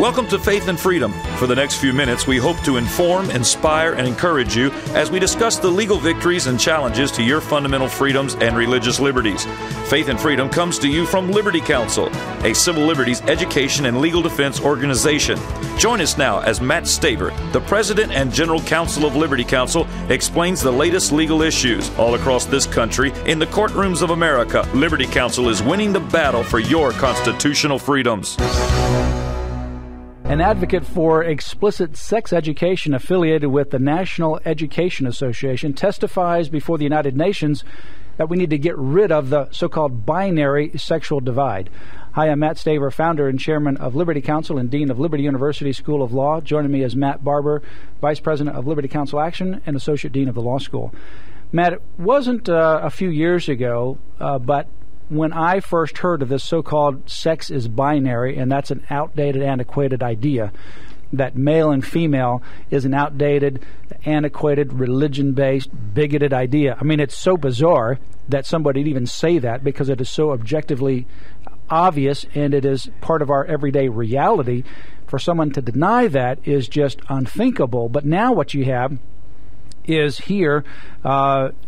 Welcome to Faith and Freedom. For the next few minutes, we hope to inform, inspire, and encourage you as we discuss the legal victories and challenges to your fundamental freedoms and religious liberties. Faith and Freedom comes to you from Liberty Counsel, a civil liberties education and legal defense organization. Join us now as Matt Staver, the President and General Counsel of Liberty Counsel, explains the latest legal issues all across this country in the courtrooms of America. Liberty Counsel is winning the battle for your constitutional freedoms. An advocate for explicit sex education affiliated with the National Education Association testifies before the United Nations that we need to get rid of the so-called binary sexual divide. Hi, I'm Matt Staver, founder and chairman of Liberty Counsel and dean of Liberty University School of Law. Joining me is Matt Barber, vice president of Liberty Counsel Action and associate dean of the law school. Matt, it wasn't a few years ago, but when I first heard of this so-called sex is binary, and that's an outdated, antiquated idea, that male and female is an outdated, antiquated, religion-based, bigoted idea. I mean, it's so bizarre that somebody would even say that because it is so objectively obvious and it is part of our everyday reality. For someone to deny that is just unthinkable. But now what you have is here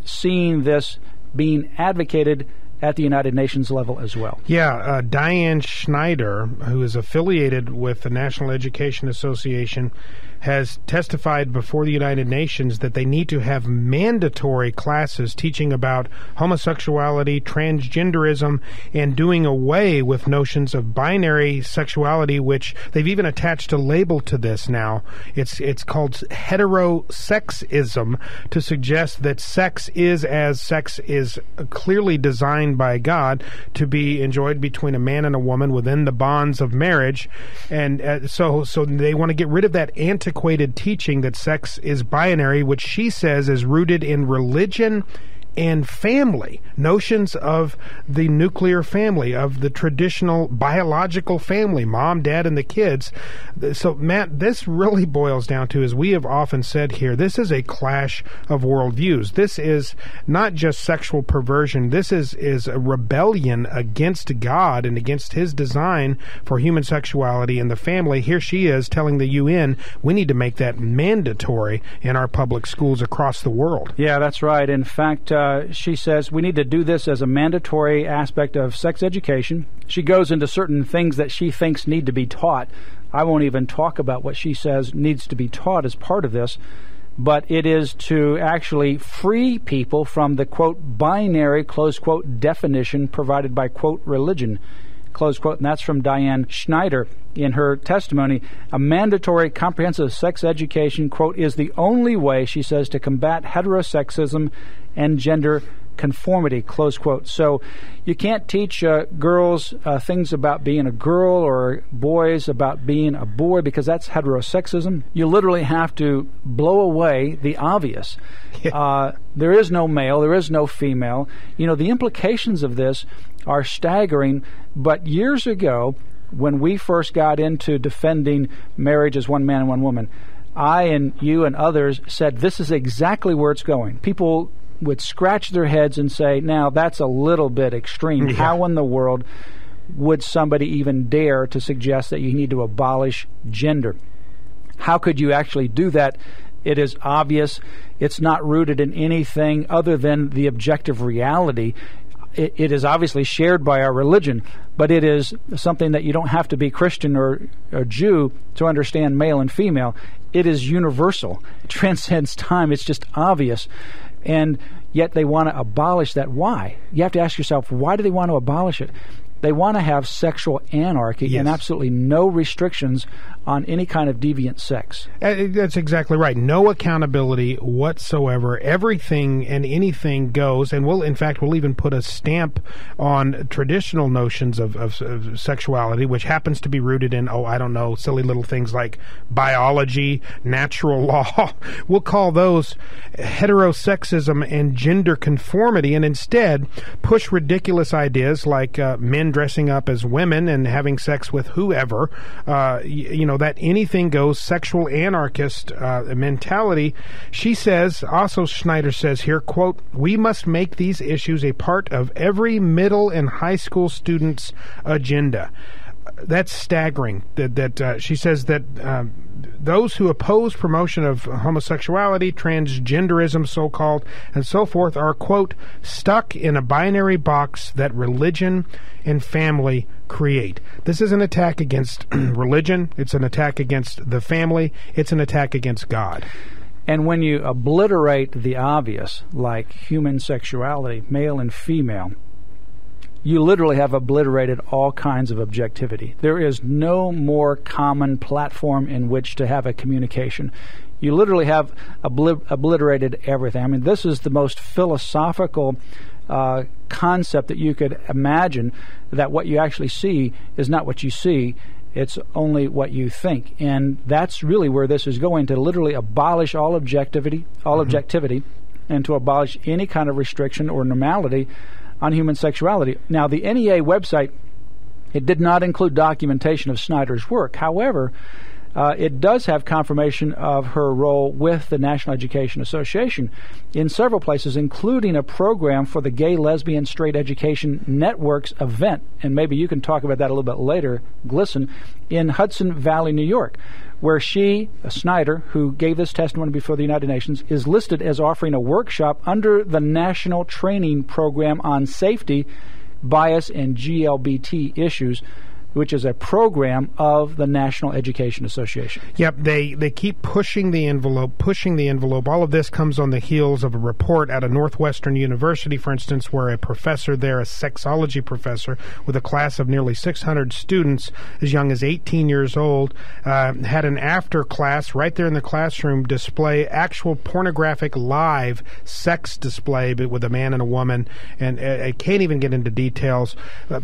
seeing this being advocated at the United Nations level as well. Yeah, Diane Schneider, who is affiliated with the National Education Association, has testified before the United Nations that they need to have mandatory classes teaching about homosexuality, transgenderism, and doing away with notions of binary sexuality, which they've even attached a label to this now. It's called heterosexism, to suggest that sex is clearly designed by God to be enjoyed between a man and a woman within the bonds of marriage. And so they want to get rid of that antiquated teaching that sex is binary, which she says is rooted in religion and family, notions of the nuclear family, of the traditional biological family, mom, dad, and the kids. So, Matt, this really boils down to, as we have often said here, this is a clash of worldviews. This is not just sexual perversion. This is a rebellion against God and against His design for human sexuality and the family. Here she is telling the UN, we need to make that mandatory in our public schools across the world. Yeah, that's right. In fact, she says we need to do this as a mandatory aspect of sex education. She goes into certain things that she thinks need to be taught. I won't even talk about what she says needs to be taught as part of this, but it is to actually free people from the, quote, binary, close quote, definition provided by, quote, religion, close quote, and that's from Diane Schneider in her testimony. A mandatory comprehensive sex education, quote, is the only way, she says, to combat heterosexism and gender conformity, close quote. So you can't teach girls things about being a girl or boys about being a boy because that's heterosexism. You literally have to blow away the obvious. There is no male, there is no female. You know, the implications of this are staggering, but years ago, when we first got into defending marriage as one man and one woman, I and you and others said this is exactly where it's going. People would scratch their heads and say, now that's a little bit extreme. Yeah. How in the world would somebody even dare to suggest that you need to abolish gender? How could you actually do that? It is obvious. It's not rooted in anything other than the objective reality. It is obviously shared by our religion, but it is something that you don't have to be Christian or Jew to understand male and female. It is universal. It transcends time. It's just obvious. And yet they want to abolish that. Why? You have to ask yourself, why do they want to abolish it? They want to have sexual anarchy and absolutely no restrictions on any kind of deviant sex. That's exactly right. No accountability whatsoever. Everything and anything goes, and we'll even put a stamp on traditional notions of sexuality, which happens to be rooted in, silly little things like biology, natural law. We'll call those heterosexism and gender conformity, and instead push ridiculous ideas like men dressing up as women and having sex with whoever, that anything goes, sexual anarchist mentality. She says, also Schneider says here, quote, we must make these issues a part of every middle and high school student's agenda. that's staggering. That she says that those who oppose promotion of homosexuality, transgenderism, so-called, and so forth are, quote, stuck in a binary box that religion and family create. This is an attack against religion. It's an attack against the family. It's an attack against God. And when you obliterate the obvious, like human sexuality, male and female, you literally have obliterated all kinds of objectivity. There is no more common platform in which to have a communication. You literally have obliterated everything. I mean, this is the most philosophical concept that you could imagine, that what you actually see is not what you see. It's only what you think. And that's really where this is going, to literally abolish all objectivity, and to abolish any kind of restriction or normality on human sexuality. Now, the NEA website, it did not include documentation of Snyder's work. However, it does have confirmation of her role with the National Education Association in several places, including a program for the Gay, Lesbian, Straight Education Network's event, and maybe you can talk about that a little bit later, GLSEN, in Hudson Valley, New York, where she, Snyder, who gave this testimony before the United Nations, is listed as offering a workshop under the National Training Program on Safety, Bias, and GLBT Issues, which is a program of the National Education Association. Yep, they keep pushing the envelope. All of this comes on the heels of a report at a Northwestern University, for instance, where a professor there, a sexology professor, with a class of nearly 600 students as young as 18 years old, had an after class right there in the classroom display actual pornographic live sex display, but with a man and a woman, and I can't even get into details.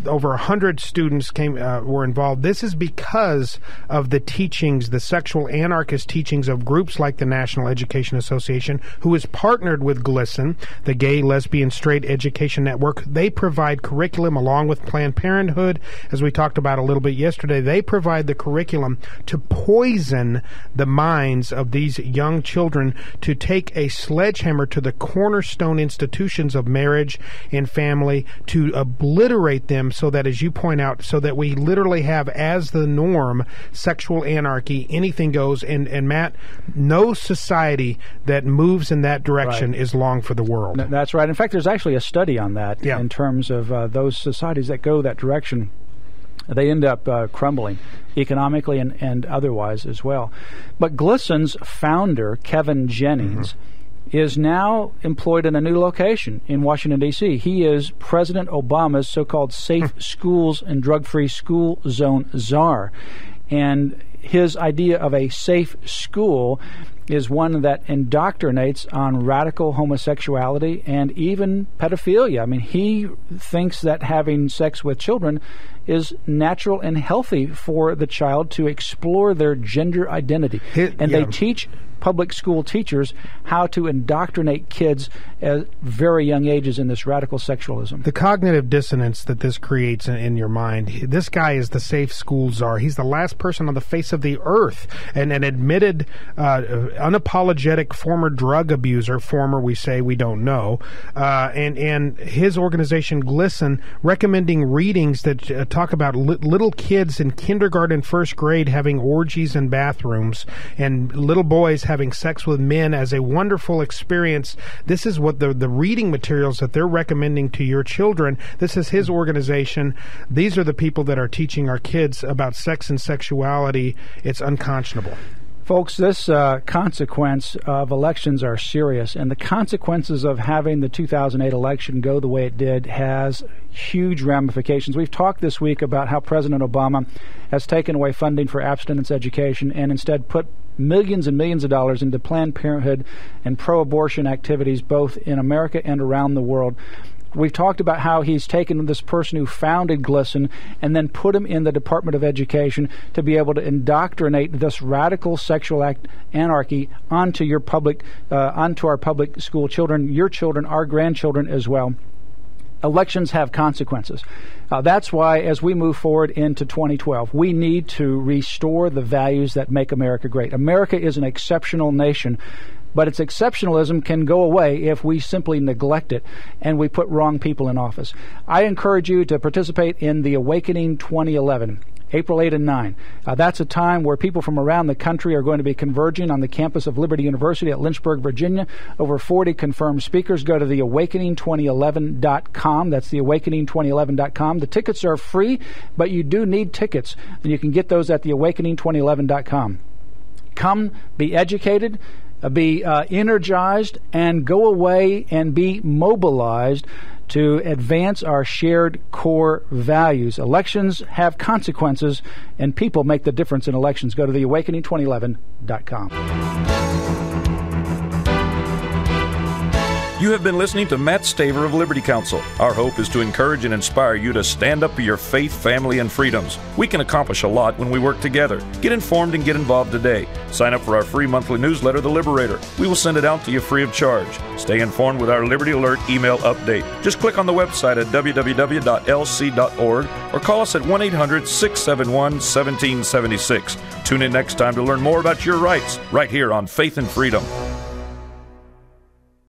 Over 100 students were involved. This is because of the teachings, the sexual anarchist teachings of groups like the National Education Association, who is partnered with GLSEN, the Gay, Lesbian, Straight Education Network. They provide curriculum along with Planned Parenthood, as we talked about a little bit yesterday. They provide the curriculum to poison the minds of these young children, to take a sledgehammer to the cornerstone institutions of marriage and family, to obliterate them, so that, as you point out, so that we literally have as the norm sexual anarchy, anything goes, and Matt, no society that moves in that direction is long for the world. That's right. In fact, there's actually a study on that in terms of those societies that go that direction. They end up crumbling economically and otherwise as well. But GLSEN's founder, Kevin Jennings, is now employed in a new location in Washington, D.C. He is President Obama's so-called Safe Schools and Drug-Free School Zone czar. And his idea of a safe school is one that indoctrinates on radical homosexuality and even pedophilia. I mean, he thinks that having sex with children is natural and healthy for the child to explore their gender identity. They teach public school teachers how to indoctrinate kids at very young ages in this radical sexualism. The cognitive dissonance that this creates in your mind. This guy is the safe school czar. He's the last person on the face of the earth, and an admitted, unapologetic former drug abuser. Former, we say, we don't know. And his organization, GLSEN, recommending readings that talk about little kids in kindergarten, first grade having orgies in bathrooms, and little boys having sex with men as a wonderful experience. This is what the reading materials that they're recommending to your children. This is his organization. These are the people that are teaching our kids about sex and sexuality. It's unconscionable. Folks, this consequence of elections are serious, and the consequences of having the 2008 election go the way it did has huge ramifications. We've talked this week about how President Obama has taken away funding for abstinence education and instead put millions and millions of dollars into Planned Parenthood and pro-abortion activities both in America and around the world. We've talked about how he's taken this person who founded GLSEN and then put him in the Department of Education to be able to indoctrinate this radical sexual anarchy onto onto our public school children, your children, our grandchildren as well. Elections have consequences. That's why, as we move forward into 2012, we need to restore the values that make America great. America is an exceptional nation, but its exceptionalism can go away if we simply neglect it and we put wrong people in office. I encourage you to participate in the Awakening 2011. April 8 and 9. That's a time where people from around the country are going to be converging on the campus of Liberty University at Lynchburg, Virginia. Over 40 confirmed speakers. Go to theawakening2011.com. That's theawakening2011.com. The tickets are free, but you do need tickets, and you can get those at theawakening2011.com. Come, be educated, be energized, and go away and be mobilized to advance our shared core values. Elections have consequences, and people make the difference in elections. Go to theawakening2011.com. You have been listening to Matt Staver of Liberty Counsel. Our hope is to encourage and inspire you to stand up for your faith, family, and freedoms. We can accomplish a lot when we work together. Get informed and get involved today. Sign up for our free monthly newsletter, The Liberator. We will send it out to you free of charge. Stay informed with our Liberty Alert email update. Just click on the website at www.lc.org or call us at 1-800-671-1776. Tune in next time to learn more about your rights right here on Faith and Freedom.